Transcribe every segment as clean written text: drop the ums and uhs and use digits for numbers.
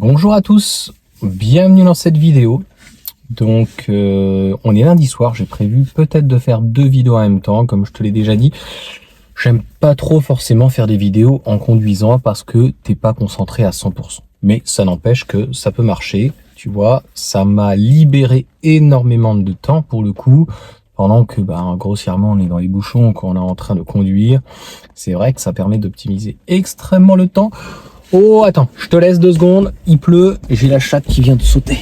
Bonjour à tous, bienvenue dans cette vidéo. Donc on est lundi soir, j'ai prévu peut-être de faire 2 vidéos en même temps, comme je te l'ai déjà dit. J'aime pas trop forcément faire des vidéos en conduisant parce que t'es pas concentré à 100%. Mais ça n'empêche que ça peut marcher, tu vois, ça m'a libéré énormément de temps pour le coup, pendant que grossièrement on est dans les bouchons, quand on est en train de conduire. C'est vrai que ça permet d'optimiser extrêmement le temps. Oh, attends, je te laisse 2 secondes, il pleut, et j'ai la chatte qui vient de sauter.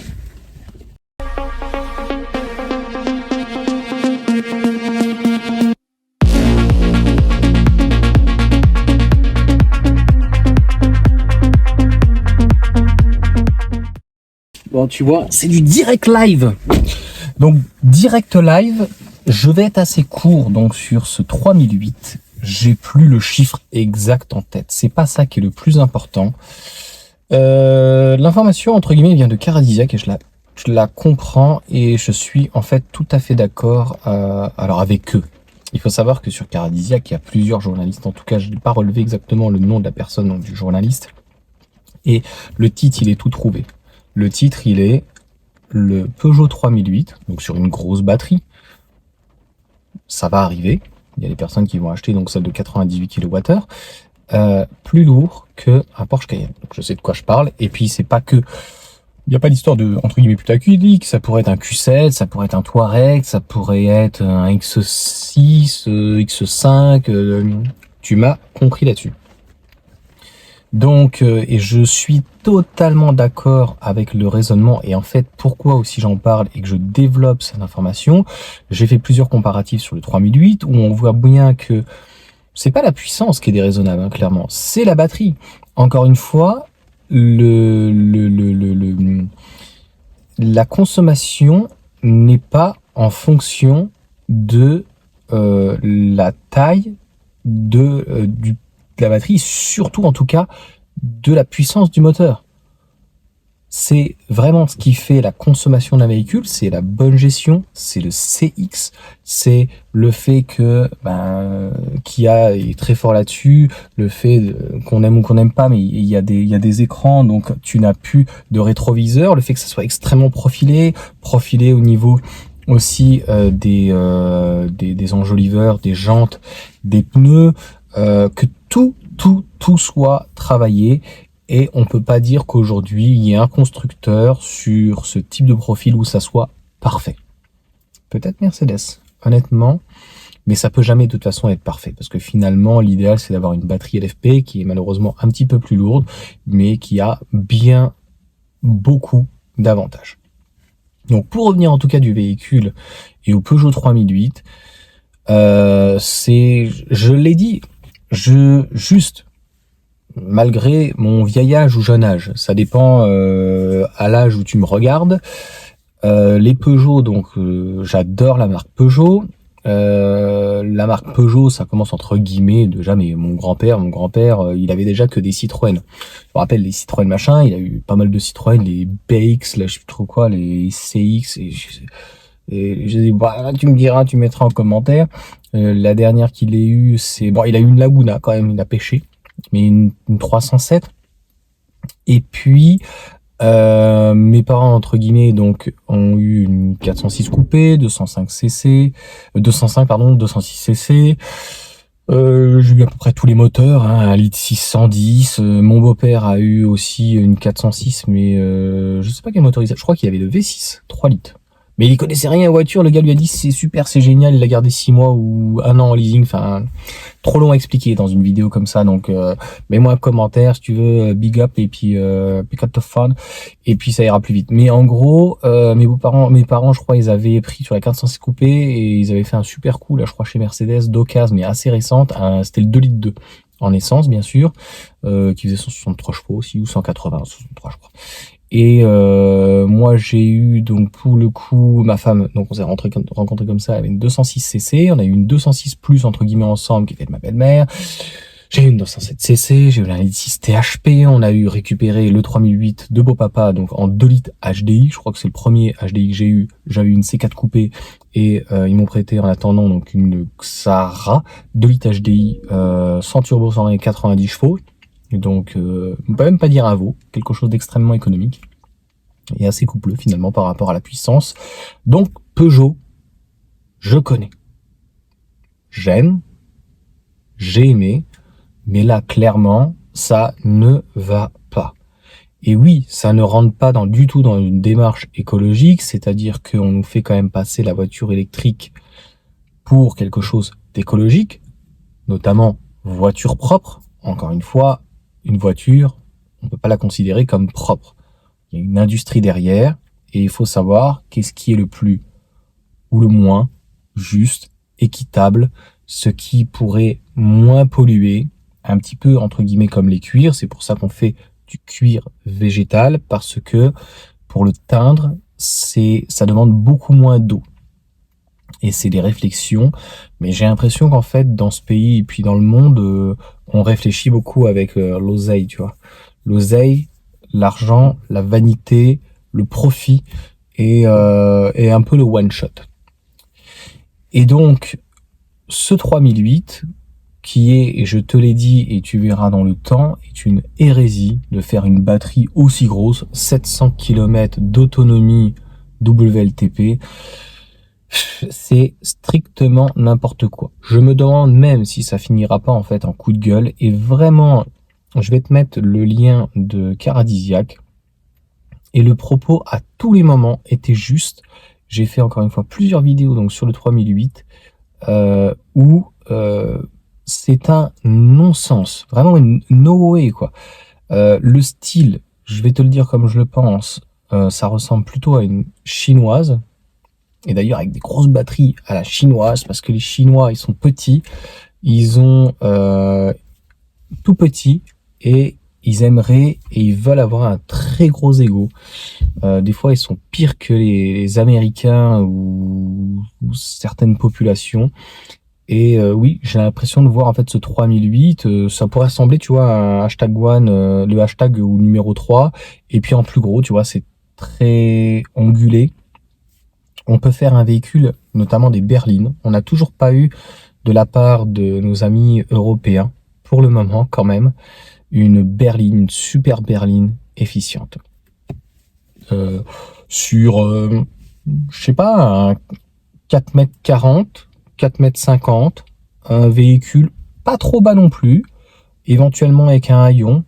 Bon, tu vois, c'est du direct live. Donc, direct live, je vais être assez court, donc sur ce 3008. J'ai plus le chiffre exact en tête. C'est pas ça qui est le plus important. L'information, entre guillemets, vient de Caradisiac et je la comprends et je suis en fait tout à fait d'accord alors avec eux. Il faut savoir que sur Caradisiac, il y a plusieurs journalistes. En tout cas, je n'ai pas relevé exactement le nom de la personne, donc du journaliste. Et le titre, il est tout trouvé. Le titre, il est le Peugeot 3008, donc sur une grosse batterie. Ça va arriver. Il y a des personnes qui vont acheter donc celle de 98 kWh, plus lourd qu'un Porsche Cayenne. Donc je sais de quoi je parle. Et puis c'est pas que, il n'y a pas d'histoire de entre guillemets putaclic. Ça pourrait être un Q7, ça pourrait être un Touareg, ça pourrait être un X6, X5. Tu m'as compris là-dessus. Donc, et je suis totalement d'accord avec le raisonnement et en fait, pourquoi aussi j'en parle et que je développe cette information. J'ai fait plusieurs comparatifs sur le 3008 où on voit bien que c'est pas la puissance qui est déraisonnable, hein, clairement, c'est la batterie. Encore une fois, la consommation n'est pas en fonction de la taille de la batterie, surtout en tout cas de la puissance du moteur. C'est vraiment ce qui fait la consommation d'un véhicule, c'est la bonne gestion, c'est le CX, c'est le fait que Kia est très fort là-dessus, le fait qu'on aime ou qu'on n'aime pas, mais il y a des écrans, donc tu n'as plus de rétroviseur, le fait que ça soit extrêmement profilé au niveau aussi des enjoliveurs, des jantes, des pneus, que tout soit travaillé. Et on peut pas dire qu'aujourd'hui, il y ait un constructeur sur ce type de profil où ça soit parfait. Peut-être Mercedes, honnêtement, mais ça peut jamais de toute façon être parfait. Parce que finalement, l'idéal, c'est d'avoir une batterie LFP qui est malheureusement un petit peu plus lourde, mais qui a bien beaucoup d'avantages. Donc pour revenir en tout cas du véhicule et au Peugeot 3008, je l'ai dit, malgré mon vieil âge ou jeune âge, ça dépend à l'âge où tu me regardes. Les Peugeot, donc j'adore la marque Peugeot. La marque Peugeot, ça commence entre guillemets de jamais. Mon grand-père, il avait déjà que des Citroën. Je me rappelle les Citroën machin, il a eu pas mal de Citroën, les BX, là je sais plus trop quoi, les CX, et je dis là, tu me diras, tu mettras en commentaire. La dernière qu'il ait eu, c'est il a eu une Laguna quand même, il a pêché, mais une 307. Et puis mes parents entre guillemets donc ont eu une 406 coupé, 205 cc, 206 cc. J'ai eu à peu près tous les moteurs, hein, un litre 610. Mon beau-père a eu aussi une 406, mais je sais pas quel motorisation. Je crois qu'il y avait le V6, 3 litres. Mais il connaissait rien à voiture, le gars lui a dit c'est super, c'est génial, il l'a gardé 6 mois ou 1 an en leasing, enfin trop long à expliquer dans une vidéo comme ça, donc mets-moi un commentaire si tu veux, big up et puis pick up the fun, et puis ça ira plus vite. Mais en gros, mes parents je crois ils avaient pris sur la 406 coupé et ils avaient fait un super coup là je crois chez Mercedes d'occasion mais assez récente, c'était le 2 litres 2 en essence bien sûr, qui faisait 163 chevaux aussi ou 180, 163 je crois. Et moi j'ai eu donc pour le coup ma femme, donc on s'est rencontrés comme ça avec une 206 cc, on a eu une 206 plus entre guillemets ensemble qui était de ma belle-mère, j'ai eu une 207 cc, j'ai eu un 6 THP, on a eu récupéré le 3008 de beau papa donc en 2 litres HDI, je crois que c'est le premier HDI que j'ai eu, j'avais une C4 coupée et ils m'ont prêté en attendant donc une Xara 2 litres HDI sans turbo 190 chevaux. Donc, on peut même pas dire un veau, quelque chose d'extrêmement économique et assez coupleux finalement par rapport à la puissance. Donc, Peugeot, je connais. J'aime, j'ai aimé, mais là, clairement, ça ne va pas. Et oui, ça ne rentre pas du tout dans une démarche écologique, c'est-à-dire qu'on nous fait quand même passer la voiture électrique pour quelque chose d'écologique, notamment voiture propre. Encore une fois, une voiture, on ne peut pas la considérer comme propre. Il y a une industrie derrière et il faut savoir qu'est-ce qui est le plus ou le moins juste, équitable, ce qui pourrait moins polluer, un petit peu entre guillemets comme les cuirs. C'est pour ça qu'on fait du cuir végétal, parce que pour le teindre, ça demande beaucoup moins d'eau. Et c'est des réflexions, mais j'ai l'impression qu'en fait, dans ce pays et puis dans le monde, on réfléchit beaucoup avec l'oseille, tu vois. L'oseille, l'argent, la vanité, le profit et un peu le one shot. Et donc, ce 3008, qui est, et je te l'ai dit et tu verras dans le temps, est une hérésie de faire une batterie aussi grosse, 700 km d'autonomie WLTP. C'est strictement n'importe quoi. Je me demande même si ça finira pas en fait en coup de gueule. Et vraiment, je vais te mettre le lien de Caradisiac. Et le propos à tous les moments était juste. J'ai fait encore une fois plusieurs vidéos donc sur le 3008 où c'est un non-sens, vraiment une no way quoi. Le style, je vais te le dire comme je le pense, ça ressemble plutôt à une chinoise. Et d'ailleurs avec des grosses batteries à la chinoise, parce que les Chinois ils sont petits, ils ont tout petit et ils aimeraient et ils veulent avoir un très gros ego. Des fois ils sont pires que les Américains ou certaines populations. Et oui, j'ai l'impression de voir en fait ce 3008, ça pourrait ressembler, tu vois, à un hashtag one, le hashtag ou numéro 3, et puis en plus gros, tu vois, c'est très ondulé. On peut faire un véhicule, notamment des berlines. On n'a toujours pas eu de la part de nos amis européens, pour le moment quand même, une berline, une super berline efficiente. Sur, je sais pas, un 4,40 m, 4,50 m, un véhicule pas trop bas non plus, éventuellement avec un haillon.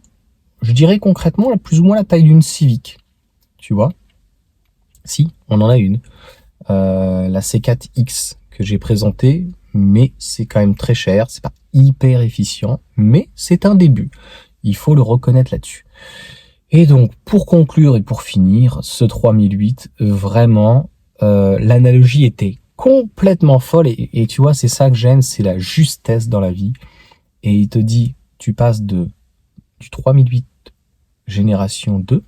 Je dirais concrètement plus ou moins la taille d'une Civic, tu vois. Si, on en a une. La C4X que j'ai présentée, mais c'est quand même très cher, c'est pas hyper efficient, mais c'est un début. Il faut le reconnaître là-dessus. Et donc, pour conclure et pour finir, ce 3008, vraiment, l'analogie était complètement folle et tu vois, c'est ça que j'aime, c'est la justesse dans la vie. Et il te dit, tu passes du 3008 génération 2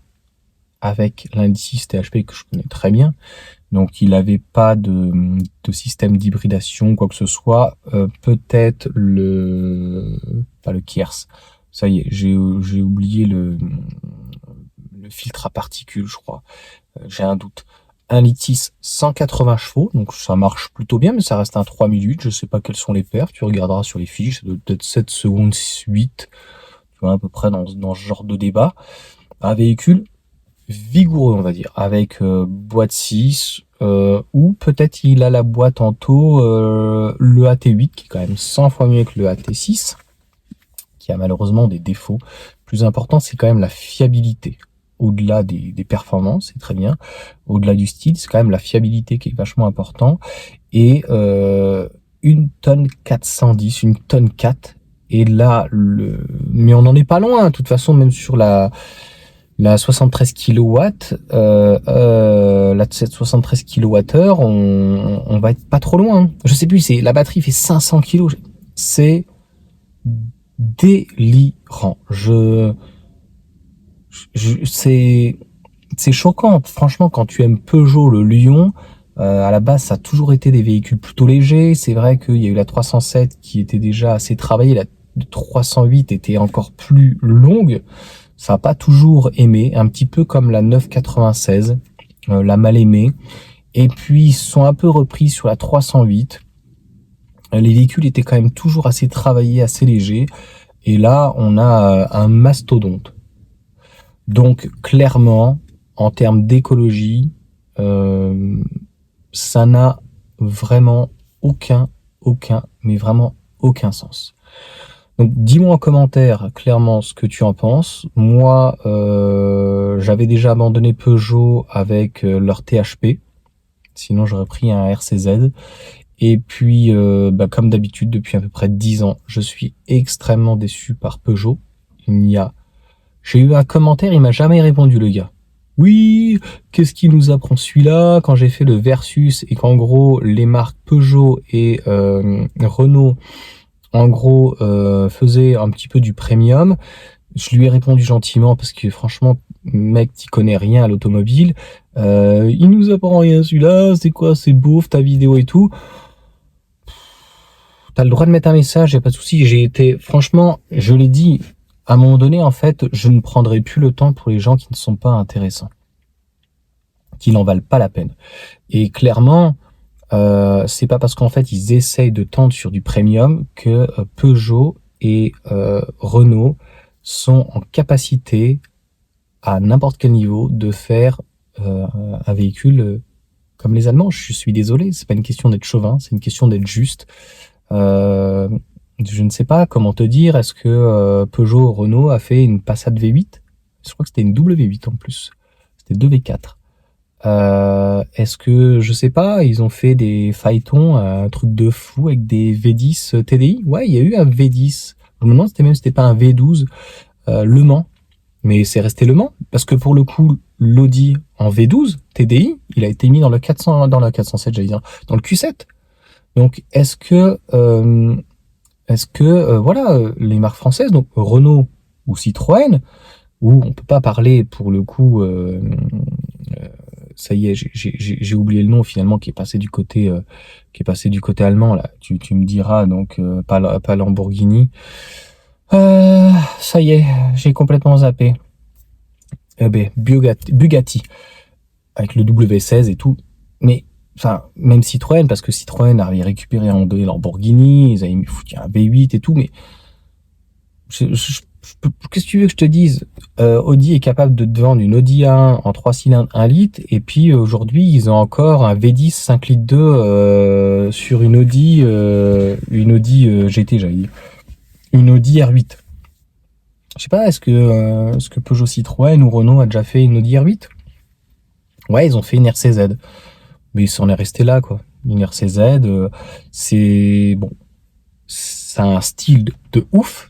avec l'indice THP que je connais très bien. Donc, il n'avait pas de système d'hybridation, quoi que ce soit. Peut-être pas le Kiers. Ça y est, j'ai oublié le filtre à particules, je crois. J'ai un doute. Un Litis 180 chevaux, donc ça marche plutôt bien, mais ça reste un 3008. Je sais pas quels sont les perfs. Tu regarderas sur les fiches, ça doit peut-être 7 secondes 8. Tu vois, à peu près dans ce genre de débat. Un véhicule vigoureux, on va dire, avec boîte 6, ou peut-être il a la boîte en taux, le AT8, qui est quand même 100 fois mieux que le AT6, qui a malheureusement des défauts. Le plus important, c'est quand même la fiabilité. Au-delà des performances, c'est très bien. Au-delà du style, c'est quand même la fiabilité qui est vachement important. Et une tonne 410, une tonne 4. Et là, mais on n'en est pas loin, de toute façon, même sur la 73 kW, la 73 kWh, on va être pas trop loin. Je sais plus, la batterie fait 500 kg. C'est délirant. C'est choquant. Franchement, quand tu aimes Peugeot, le Lion, à la base, ça a toujours été des véhicules plutôt légers. C'est vrai qu'il y a eu la 307 qui était déjà assez travaillée. La 308 était encore plus longue. Ça n'a pas toujours aimé, un petit peu comme la 996, la mal aimée. Et puis, ils sont un peu repris sur la 308. Les véhicules étaient quand même toujours assez travaillés, assez légers. Et là, on a un mastodonte. Donc, clairement, en termes d'écologie, ça n'a vraiment mais vraiment aucun sens. Donc, dis-moi en commentaire clairement ce que tu en penses. Moi, j'avais déjà abandonné Peugeot avec leur THP. Sinon, j'aurais pris un RCZ. Et puis, comme d'habitude, depuis à peu près 10 ans, je suis extrêmement déçu par Peugeot. J'ai eu un commentaire, il m'a jamais répondu, le gars. Oui, qu'est-ce qui nous apprend celui-là? Quand j'ai fait le versus et qu'en gros, les marques Peugeot et Renault, en gros, faisaient un petit peu du premium, je lui ai répondu gentiment parce que franchement, mec, t'y connais rien à l'automobile. Il nous apprend rien celui-là, c'est quoi, c'est beauf, ta vidéo et tout. T'as le droit de mettre un message, y a pas de souci. J'ai été, franchement, je l'ai dit, à un moment donné, en fait, je ne prendrai plus le temps pour les gens qui ne sont pas intéressants, qui n'en valent pas la peine. Et clairement, c'est pas parce qu'en fait ils essayent de tendre sur du premium que Peugeot et Renault sont en capacité, à n'importe quel niveau, de faire un véhicule comme les Allemands. Je suis désolé, c'est pas une question d'être chauvin, c'est une question d'être juste. Je ne sais pas comment te dire, est-ce que Peugeot Renault a fait une Passat V8? Je crois que c'était une W8 en plus, c'était 2V4. Est-ce que, je sais pas, ils ont fait des phaétons, un truc de fou avec des V10 TDI? Ouais, il y a eu un V10. Je me demande si c'était pas un V12 Le Mans. Mais c'est resté Le Mans, parce que pour le coup, l'Audi en V12 TDI, il a été mis dans le 407, j'allais dire, dans le Q7. Donc, est-ce que voilà, les marques françaises, donc Renault ou Citroën, où on peut pas parler pour le coup, ça y est, j'ai oublié le nom finalement, qui est passé du côté allemand là. Tu me diras, donc pas Lamborghini. Ça y est, j'ai complètement zappé. Bugatti avec le W16 et tout. Mais enfin, même Citroën, parce que Citroën avait récupéré un donné Lamborghini, ils avaient mis foutu un V8 et tout, mais qu'est-ce que tu veux que je te dise? Audi est capable de te vendre une Audi A1 en 3 cylindres 1 litre, et puis aujourd'hui ils ont encore un V10 5 litres 2 sur une Audi GT, j'allais dire, une Audi R8. Je sais pas, est-ce que Peugeot, Citroën ou Renault a déjà fait une Audi R8? Ouais, ils ont fait une RCZ, mais ça en est resté là, quoi. Une RCZ, c'est bon, c'est un style de ouf.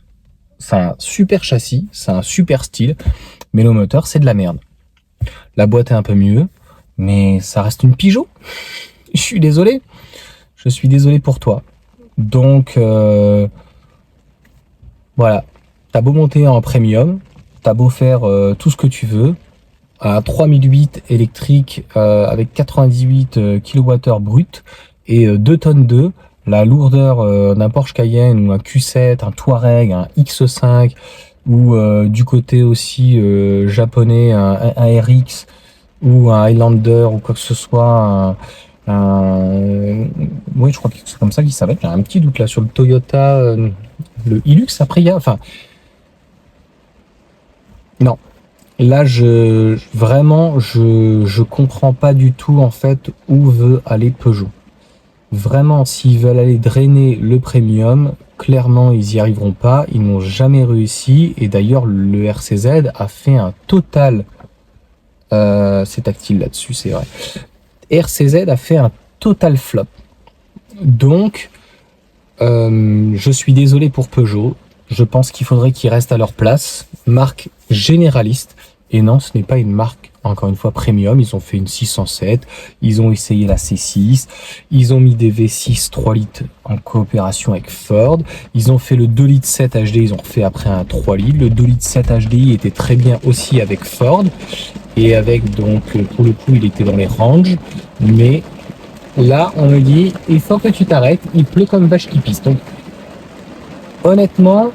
C'est un super châssis, c'est un super style, mais le moteur, c'est de la merde. La boîte est un peu mieux, mais ça reste une Peugeot. Je suis désolé. Je suis désolé pour toi. Donc, voilà. T'as beau monter en premium, t'as beau faire tout ce que tu veux, un 3008 électrique avec 98 kWh brut et 2 tonnes 2, la lourdeur d'un Porsche Cayenne ou un Q7, un Touareg, un X5 ou du côté aussi japonais, un RX ou un Highlander ou quoi que ce soit, oui, je crois que c'est comme ça qu'il s'appelle. J'ai un petit doute là sur le Toyota, le Hilux. Après, il y a, enfin, non. Là, vraiment, je comprends pas du tout en fait où veut aller Peugeot. Vraiment, s'ils veulent aller drainer le premium, clairement, ils y arriveront pas. Ils n'ont jamais réussi. Et d'ailleurs, le RCZ a fait un total. C'est tactile là-dessus, c'est vrai. RCZ a fait un total flop. Donc, je suis désolé pour Peugeot. Je pense qu'il faudrait qu'ils restent à leur place. Marque généraliste. Et non, ce n'est pas une marque, encore une fois, premium. Ils ont fait une 607. Ils ont essayé la C6. Ils ont mis des V6 3 litres en coopération avec Ford. Ils ont fait le 2 litres 7 HD. Ils ont refait après un 3 litres. Le 2 litres 7 HDI était très bien aussi avec Ford. Et avec, donc, pour le coup, il était dans les ranges. Mais là, on me dit, il faut que tu t'arrêtes. Il pleut comme vache qui pisse. Donc, honnêtement,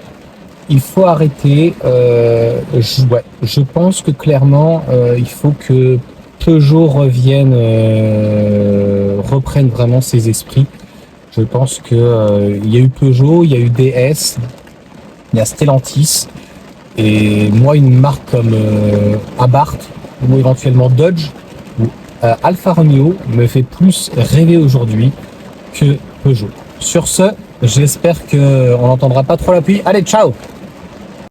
il faut arrêter. Je pense que clairement, il faut que Peugeot reprenne vraiment ses esprits. Je pense que il y a eu Peugeot, il y a eu DS, il y a Stellantis. Et moi, une marque comme Abarth ou éventuellement Dodge ou Alfa Romeo me fait plus rêver aujourd'hui que Peugeot. Sur ce, j'espère qu'on n'entendra pas trop la pluie. Allez, ciao!